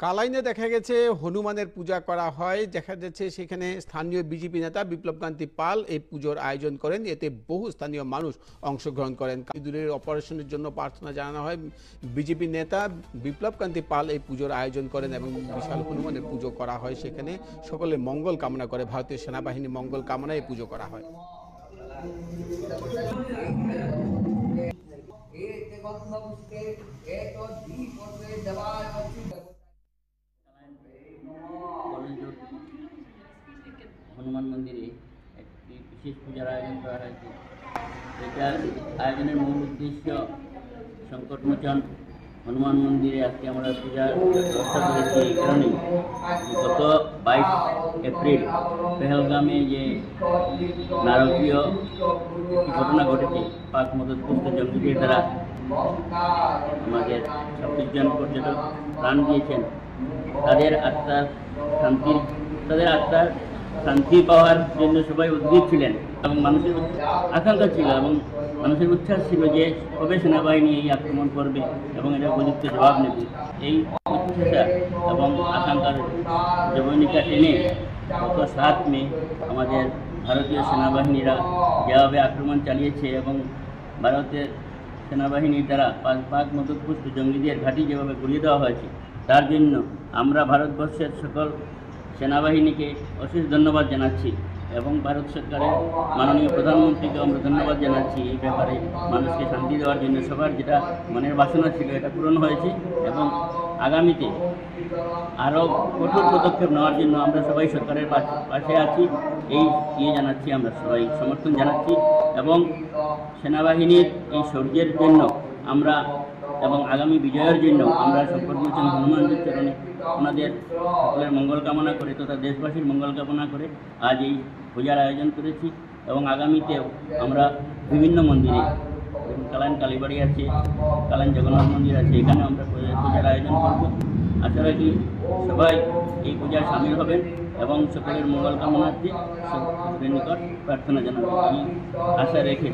কালাইনে দেখা গেছে হনুমানের পূজা করা হয়। দেখা যাচ্ছে সেখানে স্থানীয় বিজেপি নেতা বিপ্লবকান্তি পাল এই পুজোর আয়োজন করেন। এতে বহু স্থানীয় মানুষ অংশগ্রহণ করেন। দূরের অপারেশনের জন্য প্রার্থনা জানানো হয়। বিজেপি নেতা বিপ্লবকান্তি পাল এই পুজোর আয়োজন করেন এবং বিশাল হনুমানের পুজো করা হয়। সেখানে সকলে মঙ্গল কামনা করে। ভারতীয় সেনাবাহিনী মঙ্গল কামনায় এই পুজো করা হয়। হনুমান মন্দিরে একটি বিশেষ পূজার আয়োজন করা হয়েছে। এটার আয়োজনের মূল উদ্দেশ্য সংকটমোচন হনুমান মন্দিরে আজকে আমরা পূজার ব্যবস্থা করেছি। এই কারণেই গত 22 এপ্রিল পেহেলগামে যে নারকীয় একটি ঘটনা ঘটেছে, পাক মদতপুষ্ট জঙ্গিদের দ্বারা আমাদের 26 জন পর্যটক প্রাণ দিয়েছেন। তাদের আত্মার শান্তি পাওয়ার জন্য সবাই উদ্গ্রীব ছিলেন এবং মানুষের আকাঙ্ক্ষা ছিল এবং মানুষের উচ্ছ্বাস ছিল যে কবে সেনাবাহিনী এই আক্রমণ করবে এবং এটা উপযুক্ত জবাব নেবে। এই উচ্ছ্বাসা এবং আকাঙ্ক্ষার জবনিকা টেনে গত 7 মে আমাদের ভারতীয় সেনাবাহিনীরা যেভাবে আক্রমণ চালিয়েছে এবং ভারতের সেনাবাহিনীর দ্বারা পাক মদতপুষ্ট জঙ্গিদের ঘাঁটি যেভাবে গুলিয়ে দেওয়া হয়েছে, তার জন্য আমরা ভারতবর্ষের সকল সেনাবাহিনীকে অশেষ ধন্যবাদ জানাচ্ছি এবং ভারত সরকারের মাননীয় প্রধানমন্ত্রীকে আমরা ধন্যবাদ জানাচ্ছি। এই ব্যাপারে মানুষকে শান্তি দেওয়ার জন্য সবার যেটা মনের বাসনা ছিল এটা পূরণ হয়েছে এবং আগামীতে আরও কঠোর পদক্ষেপ নেওয়ার জন্য আমরা সবাই সরকারের পাশে আছি। এই জানাচ্ছি, আমরা সবাই সমর্থন জানাচ্ছি এবং সেনাবাহিনীর এই শৌর্যের জন্য আমরা এবং আগামী বিজয়ের জন্য আমরা সংকটমোচন হনুমানজির চরণে ওনাদের সকলের মঙ্গল কামনা করে তথা দেশবাসীর মঙ্গল কামনা করে আজ এই পূজার আয়োজন করেছি এবং আগামীতেও আমরা বিভিন্ন মন্দিরে, কালাইন কালীবাড়ি আছে, কালাইন জগন্নাথ মন্দির আছে, এখানে আমরা পূজার আয়োজন করব। আশা রাখি সবাই এই পূজায় সামিল হবেন এবং সকলের মঙ্গল কামনার্থে সকলের নিকট প্রার্থনা জানাবেন। এই আশা রেখে